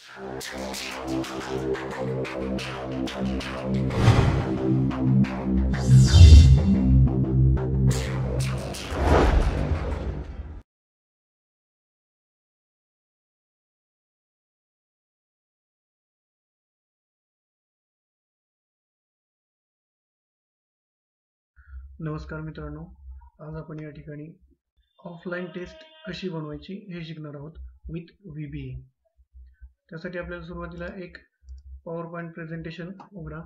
नमस्कार मित्रांनो, आज आपण या ठिकाणी ऑफलाईन टेस्ट कशी बनवायची हे शिकणार आहोत विथ VBA. त्यासाठी आपल्याला सुरुवातीला एक पॉवरपॉईंट प्रेझेंटेशन उघडा,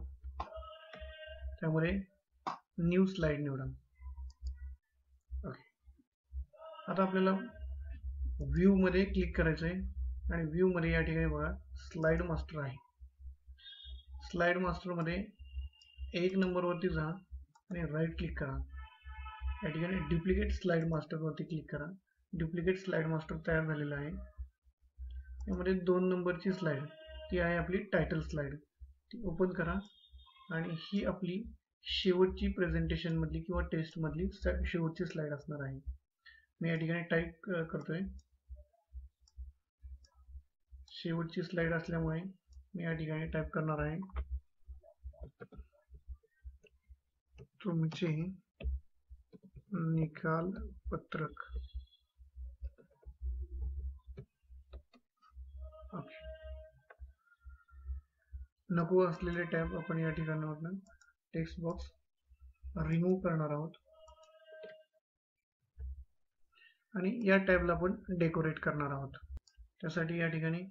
त्यामध्ये न्यू स्लाइड निवडा. ओके, आता आपल्याला व्ह्यू मध्ये क्लिक करायचं आहे आणि व्ह्यू मध्ये या ठिकाणी बघा स्लाइड मास्टर आहे. स्लाइड मास्टर मध्ये 1 नंबरवरती जा आणि राईट क्लिक करा. या ठिकाणी डुप्लिकेट स्लाइड मास्टर वरती क्लिक करा. डुप्लिकेट स्लाइड मास्टर तयार झालेला आहे. यामध्ये 2 नंबरची स्लाइड, ती आहे आपली टायटल स्लाइड, ती ओपन करा आणि ही आपली शेवटची प्रेझेंटेशन मधली किंवा टेस्ट मधली शेवटची स्लाइड असणार आहे. मी या ठिकाणी टाइप करतोय. शेवटची स्लाइड असल्यामुळे मी या ठिकाणी टाइप करणार आहे तुमचे निकाल पत्रक. नको असलेले टॅब आपण या ठिकाणावरून टेक्स्ट बॉक्स रिमूव्ह करणार आहोत आणि या टॅबला आपण डेकोरेट करणार आहोत. त्यासाठी या ठिकाणी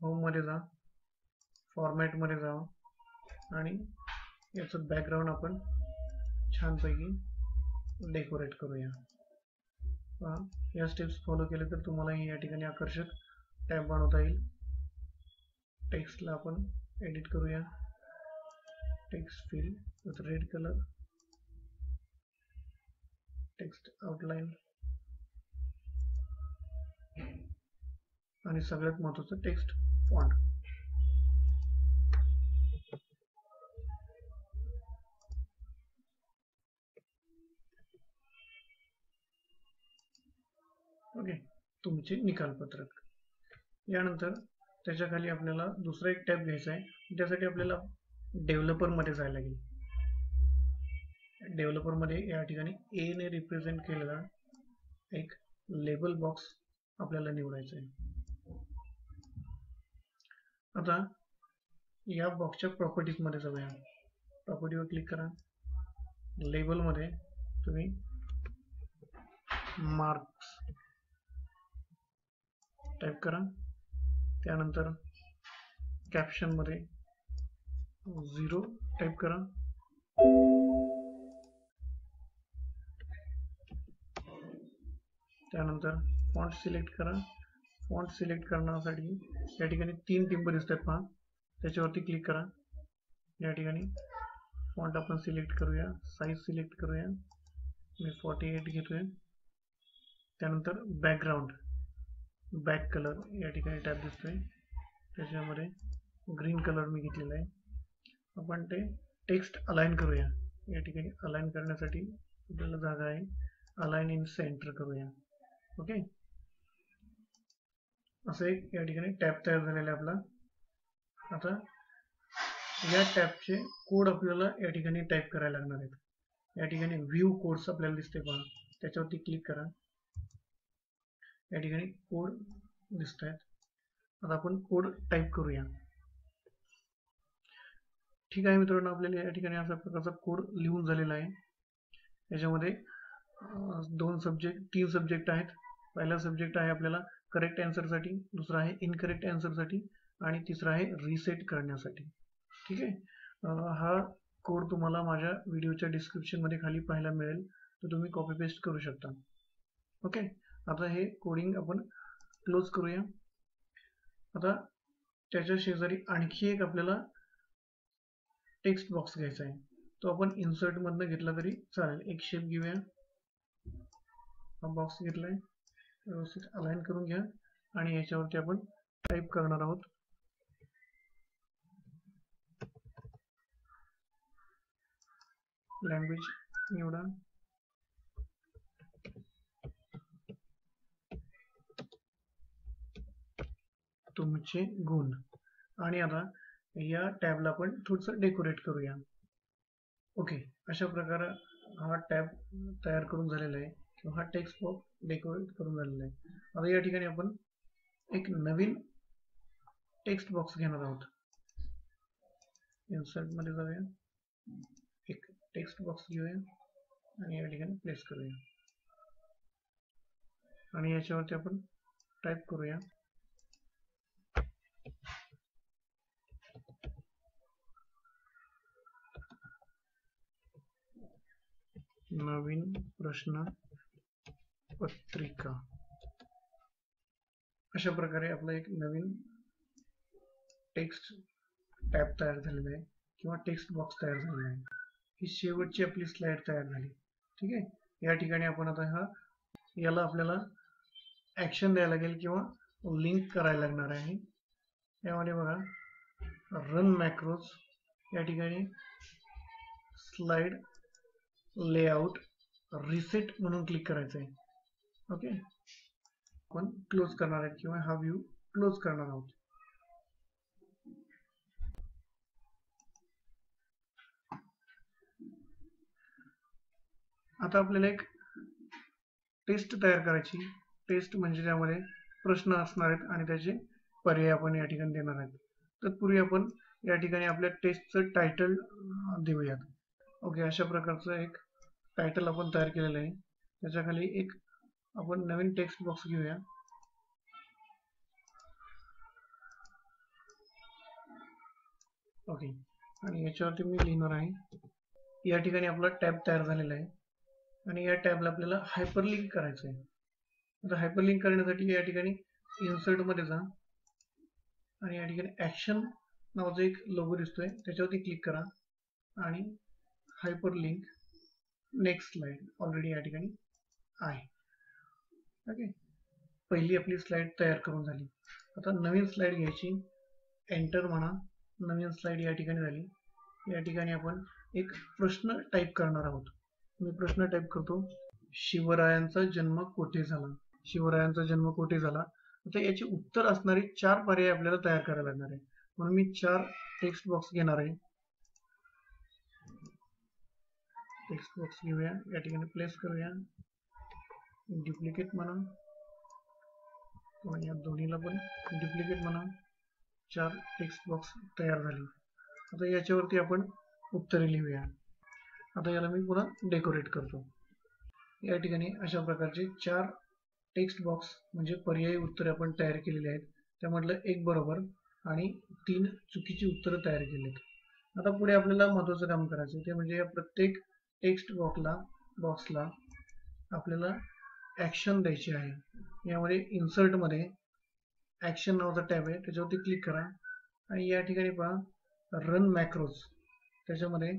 होम मध्ये जा, फॉर्मॅट मध्ये जा आणि याचं बॅकग्राऊंड आपण छानपैकी डेकोरेट करूया. या स्टेप्स फॉलो केले तर तुम्हाला या ठिकाणी आकर्षक टॅब बनवता येईल. टेक्स्टला आपण एडिट करूया. Text fill with red colour, text outline आणि सगळ्यात महत्त्वाचं टेक्स्ट फॉन्ट. ओके, तुमचे निकाल पत्रक. यानंतर त्याच्या खाली आपल्याला दुसरा एक टॅब घ्यायचा आहे. त्यासाठी आपल्याला डेव्हलपर मध्ये जायला लागेल. डेव्हलपर मध्ये या ठिकाणी ए ने रिप्रेझेंट केलेला एक लेबल बॉक्स आपल्याला निवडायचा आहे. आता या बॉक्सच्या प्रॉपर्टीज मध्ये जाऊया. प्रॉपर्टीवर क्लिक करा. लेबल मध्ये तुम्ही मार्क्स टाइप करा. त्यानंतर कॅप्शन मध्ये 0 टाइप करा. त्यानंतर फॉन्ट सिलेक्ट करा. फॉन्ट सिलेक्ट करण्यासाठी या ठिकाणी 3 टिंब दिसतात पहा, त्याच्यावरती क्लिक करा. या ठिकाणी फॉन्ट आपण सिलेक्ट करूया, साइज सिलेक्ट करूया. मी 48 घेतोय. त्यानंतर बॅकग्राऊंड, बॅक कलर या ठिकाणी टॅब दिसतोय, त्याच्यामध्ये ग्रीन कलर मी घेतलेला आहे. आपण ते टेक्स्ट अलाइन करूया. या ठिकाणी अलाइन करण्यासाठी आपल्याला जागा आहे, अलाइन इन सेंटर करूया. ओके, असं एक या ठिकाणी टॅब तयार झालेला आहे आपला. आता या टॅबचे कोड आपल्याला या ठिकाणी टाइप करायला लागणार आहेत. या ठिकाणी व्ह्यू कोड्स आपल्याला दिसते पहा, त्याच्यावरती क्लिक करा. या ठिकाणी कोड दिसत आहेत. आता आपण कोड टाइप करूया. ठीक आहे मित्रांनो, आपल्याला या ठिकाणी अशा प्रकारचा कोड लिहून झालेला आहे. याच्यामध्ये 3 सब्जेक्ट आहेत. पहिला सब्जेक्ट आहे आपल्याला करेक्ट आन्सर साठी, दुसरा आहे इनकरेक्ट आन्सर साठी आणि तिसरा आहे रिसेट करण्यासाठी. ठीक आहे, हा कोड तुम्हाला माझ्या व्हिडिओच्या डिस्क्रिप्शन मध्ये खाली पाहायला मिळेल, तर तुम्ही कॉपी पेस्ट करू शकता. ओके, आता हे कोडिंग आपण क्लोज करूया. आता त्याच्या शेजारी आणखी एक आपल्याला टेक्स्ट बॉक्स घ्यायचा आहे. तो आपण इन्सर्ट मधनं घेतला तरी चालेल. एक शेप घेऊया. हा बॉक्स घेतलाय, व्यवस्थित अलाइन करून घ्या आणि याच्यावरती आपण टाइप करणार आहोत. लँग्वेज निवडा. तुमचे गुण. आणि आता या टॅबला आपण थोडंसं डेकोरेट करूया. ओके, अशा प्रकारे हा टॅब तयार करून झालेला आहे किंवा हा टेक्स्ट बॉक्स डेकोरेट करून झालेला आहे. आता या ठिकाणी आपण एक नवीन टेक्स्ट बॉक्स घेणार आहोत. इन्सर्ट मध्ये जाऊया, एक टेक्स्ट बॉक्स घेऊया आणि या ठिकाणी प्लेस करूया आणि याच्यावरती आपण टाईप करूया नवीन प्रश्न पत्रिका. अशा प्रकारे आपला एक नवीन टेक्स्ट टॅब तयार झालेला आहे किंवा टेक्स्ट बॉक्स तयार झालेला आहे. ही शेवटची आपली स्लाइड तयार झाली. ठीक आहे, या ठिकाणी आपण आता याला आपल्याला ऍक्शन द्यायला लागेल किंवा लिंक करायला लागणार आहे. यामध्ये बघा रन मॅक्रोज, या ठिकाणी स्लाइड लेआउट रिसेट म्हणून क्लिक करायचं आहे. ओके, आपण क्लोज करणार आहे किंवा हा व्ह्यू क्लोज करणार आहोत. आता आपल्याला एक टेस्ट तयार करायची. टेस्ट म्हणजे त्यामध्ये प्रश्न असणार आहेत आणि त्याचे पर्याय आपण या ठिकाणी देणार आहेत. तत्पूर्वी आपण या ठिकाणी आपल्या टेस्टचं टायटल देऊयात. ओके, अशा प्रकारचं एक टायटल आपण तयार केलेलं आहे. त्याच्याखाली एक आपण नवीन टेक्स्ट बॉक्स घेऊया. ओके, आणि याच्यावरती मी लिहिणार आहे. या ठिकाणी आपला टॅब तयार झालेला आहे आणि या टॅबला आपल्याला हायपरलिंक करायचं आहे. आता हायपरलिंक करण्यासाठी या ठिकाणी इन्सर्ट मध्ये जा आणि या ठिकाणी ऍक्शन नावाचा एक लोगो दिसतोय त्याच्यावरती क्लिक करा आणि हायपरलिंक नेक्स्ट स्लाइड ऑलरेडी या ठिकाणी आहे. ओके, पहिली आपली स्लाइड तयार करून झाली. आता नवीन स्लाइड घ्यायची, एंटर म्हणा. नवीन स्लाइड या ठिकाणी झाली. या ठिकाणी आपण एक प्रश्न टाईप करणार आहोत. मी प्रश्न टाईप करतो, शिवरायांचा जन्म कोठे झाला? शिवरायांचा जन्म कोठे झाला? आता याचे उत्तर असणारे 4 पर्याय आपल्याला तयार करायला लागणार आहे. म्हणून मी 4 टेक्स्ट बॉक्स घेणार आहे. टेक्स्ट बॉक्स घेऊया, या ठिकाणी प्लेस करूया, डुप्लिकेट म्हणा किंवा या दोन्हीला पण डुप्लिकेट म्हणा. 4 टेक्स्ट बॉक्स तयार झाले. आता याच्यावरती आपण उत्तरे लिहूया. आता याला मी पुन्हा डेकोरेट करतो. या ठिकाणी अशा प्रकारचे 4 टेक्स्ट बॉक्स म्हणजे पर्यायी उत्तरे आपण तयार केलेली आहेत. त्यामधलं एक बरोबर आणि 3 चुकीची उत्तरं तयार केली आहेत. आता पुढे आपल्याला महत्त्वाचं काम करायचं ते म्हणजे या प्रत्येक टेक्स्ट बॉक्सला आपल्याला ऍक्शन द्यायची आहे. यामध्ये इन्सर्ट मध्ये ऍक्शन नावाचा टॅब आहे, त्याच्यावरती क्लिक करा आणि या ठिकाणी पहा रन मॅक्रोज, त्याच्यामध्ये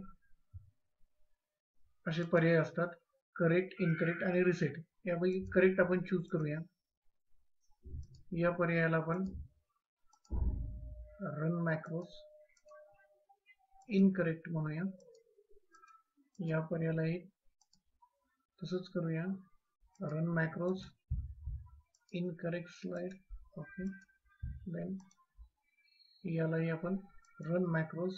असे पर्याय असतात करेक्ट, इनकरेक्ट आणि रिसेट. यापैकी करेक्ट आपण चूज करूया. या पर्यायाला आपण रन मॅक्रोज इनकरेक्ट म्हणूया. या पर्यायालाही तसंच करूया, run macros incorrect slide. Okay, then यालाही आपण रन मॅक्रोज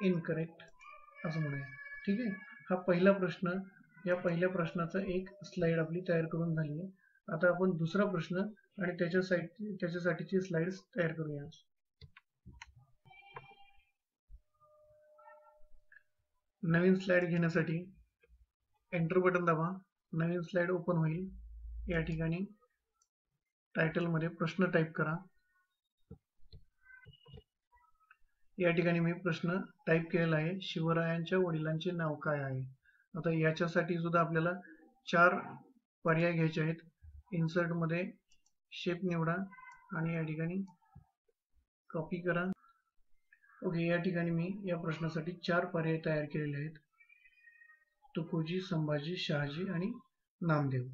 इनकरेक्ट असं म्हणूया. ठीक आहे, हा पहिला प्रश्न. या पहिल्या प्रश्नाचा एक स्लाइड आपली तयार करून झाली आहे. आता आपण दुसरा प्रश्न आणि त्याच्यासाठीची स्लाइड्स तयार करूया. नवीन स्लाइड घेण्यासाठी एंटर बटन दाबा, नवीन स्लाइड ओपन होईल. या ठिकाणी टायटल मध्ये प्रश्न टाईप करा. या ठिकाणी मी प्रश्न टाईप केलेला आहे, शिवरायांच्या वडिलांचे नाव काय आहे? आता याच्यासाठी सुद्धा आपल्याला 4 पर्याय घ्यायचे आहेत. इन्सर्ट मध्ये शेप निवडा आणि या ठिकाणी कॉपी करा. ओके, या ठिकाणी मी या प्रश्नासाठी 4 पर्याय तयार केलेले आहेत, तुकोजी, संभाजी, शहाजी आणि नामदेव.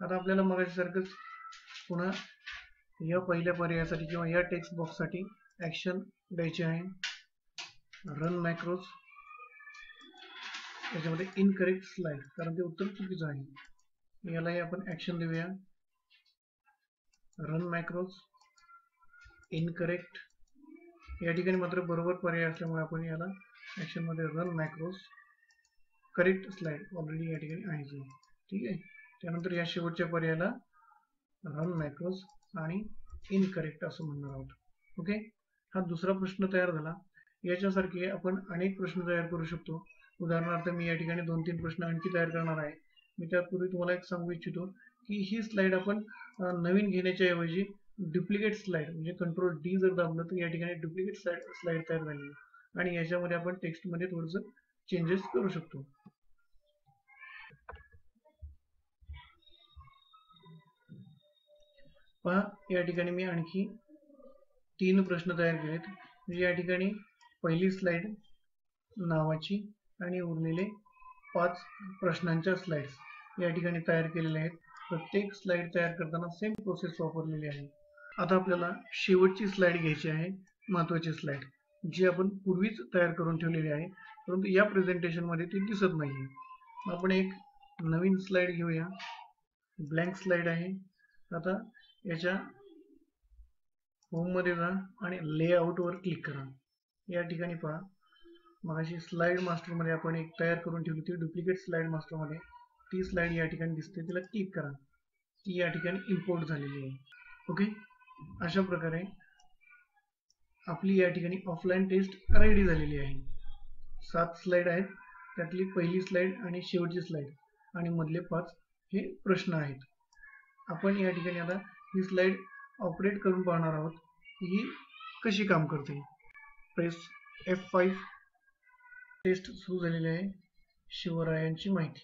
आता आपल्याला मगाच्यासारखंच पुन्हा या पहिल्या पर्यायासाठी किंवा या टेक्स्ट बॉक्ससाठी ऍक्शन द्यायचे आहे. रन मॅक्रोज, त्याच्यामध्ये इनकरेक्ट स्लाइड कारण ते उत्तर चुकीचं आहे. यालाही आपण ऍक्शन देऊया, रन मॅक्रोज इनकरेक्ट. या ठिकाणी मात्र बरोबर पर्याय असल्यामुळे आपण याला ऍक्शन मध्ये रन मॅक्रोज करेक्ट स्लाइड ऑलरेडी या ठिकाणी आहे. ठीक आहे. त्यानंतर या शेवटच्या पर्यायाला रन मॅक्रोज आणि इनकरेक्ट असं म्हणणार आहोत. ओके. हा दुसरा प्रश्न तयार झाला. याच्यासारखे आपण अनेक प्रश्न तयार करू शकतो. उदाहरणार्थ मी या ठिकाणी 2-3 प्रश्न आणखी तयार करणार आहे. मी त्यापूर्वी तुम्हाला एक सांगू इच्छितो की ही स्लाइड आपण नवीन घेण्याच्या ऐवजी डुप्लिकेट स्लाइड म्हणजे कंट्रोल डी जर दाबलं तर या ठिकाणी डुप्लिकेट स्लाइड तयार झाली आणि याच्यामध्ये आपण टेक्स्टमध्ये थोडंसं चेंजेस करू शकतो. पहा, या ठिकाणी मी आणखी 3 प्रश्न तयार केलेत. म्हणजे या ठिकाणी पहिली स्लाइड नावाची आणि उरलेले 5 प्रश्नांच्या स्लाइड्स या ठिकाणी तयार केलेल्या आहेत. प्रत्येक स्लाइड तयार करताना सेम प्रोसेस वापरलेली आहे. आता आपल्याला शेवटची स्लाइड घ्यायची आहे, महत्त्वाची स्लाइड जी आपण पूर्वीच तयार करून ठेवलेली आहे, परंतु या प्रेझेंटेशन मध्ये ती दिसत नाहीये. आपण एक नवीन स्लाइड घेऊया. ब्लँक स्लाइड आहे. आता याच्या होम मध्ये जा आणि लेआउट वर क्लिक करा. या ठिकाणी पहा, मगाशी स्लाइड मास्टर मध्ये आपण एक तयार करून ठेवली होती डुप्लिकेट स्लाइड मास्टर मध्ये. ती स्लाइड या ठिकाणी दिसते, तिला क्लिक करा. ती या ठिकाणी इम्पोर्ट झालेली आहे. ओके. अशा प्रकारे आपली या ठिकाणी ऑफलाईन टेस्ट रेडी झालेली आहे. 7 स्लाइड आहेत. त्यातली पहिली स्लाइड आणि शेवटची स्लाइड आणि मधले 5 हे प्रश्न आहेत. आपण या ठिकाणी आता ही स्लाइड ऑपरेट करून पाहणार आहोत ही कशी काम करते. Press F5. टेस्ट सुरू झालेली आहे. शिवरायांची माहिती.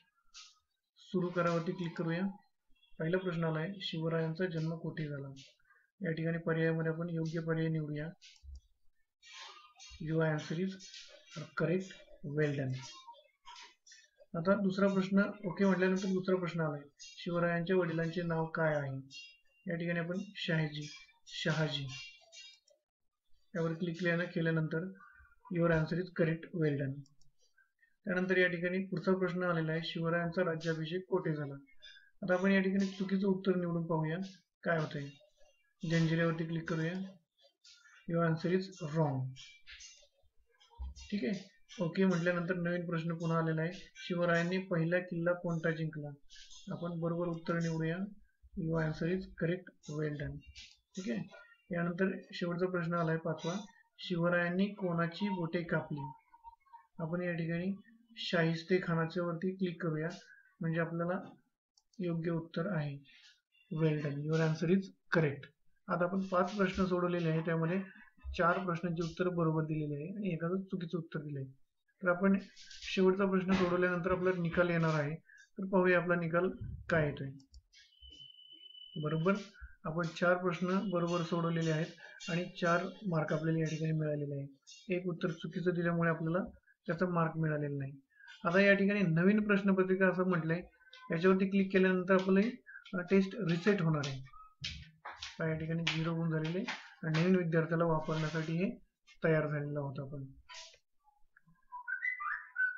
सुरू करावरती क्लिक करूया. पहिला प्रश्न आला आहे, शिवरायांचा जन्म कोठे झाला. या ठिकाणी पर्यायामध्ये आपण योग्य पर्याय निवडूया. Your answer is correct. Well done. आता दुसरा प्रश्न ओके म्हटल्यानंतर दुसरा प्रश्न आलाय, शिवरायांच्या वडिलांचे नाव काय आहे. या ठिकाणी आपण शहाजी यावर क्लिक केल्यानंतर your answer is correct. Well done. त्यानंतर या ठिकाणी पुढचा प्रश्न आलेला आहे, शिवरायांचा राज्याभिषेक कोठे झाला. आता आपण या ठिकाणी चुकीचं उत्तर निवडून पाहूया काय होतंय. जंजिऱ्यावरती क्लिक करूया. Your answer is wrong. ठीक आहे. ओके म्हटल्यानंतर नवीन प्रश्न पुन्हा आलेला आहे, शिवरायांनी पहिला किल्ला कोणता जिंकला. आपण बरोबर उत्तर निवडूया. Your answer is correct. Well done. ठीक आहे. यानंतर शेवटचा प्रश्न आलाय 5वा, शिवरायांनी कोणाची बोटे कापली. आपण या ठिकाणी शाहिस्ते खानाच्या वरती क्लिक करूया म्हणजे आपल्याला योग्य उत्तर आहे. Well done. Your answer is correct. आता आपण 5 प्रश्न सोडवलेले आहे. त्यामध्ये 4 प्रश्नांची उत्तर बरोबर दिलेली आहे आणि एखादं चुकीचं उत्तर दिलं आहे. तर आपण शेवटचा प्रश्न सोडवल्यानंतर आपला निकाल येणार आहे. तर पाहूया आपला निकाल काय येतोय. बरोबर आपण 4 प्रश्न बरोबर सोडवलेले आहेत आणि 4 मार्क आपल्याला या ठिकाणी मिळालेले आहेत. एक उत्तर चुकीचं दिल्यामुळे आपल्याला त्याचा मार्क मिळालेला नाही. आता या ठिकाणी नवीन प्रश्नपत्रिका असं म्हटलंय, याच्यावरती क्लिक केल्यानंतर आपलं टेस्ट रिसेट होणार आहे. या ठिकाणी 0 गुण झालेले आणि नवीन विद्यार्थ्याला वापरण्यासाठी हे तयार झालेलं होतं. आपण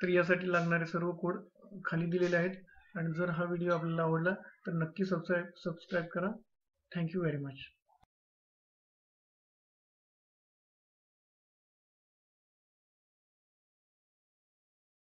तर यासाठी लागणारे सर्व कोड खाली दिलेले आहेत. आणि जर हा व्हिडिओ आपल्याला आवडला तर नक्की सबस्क्राईब करा. Thank you very much.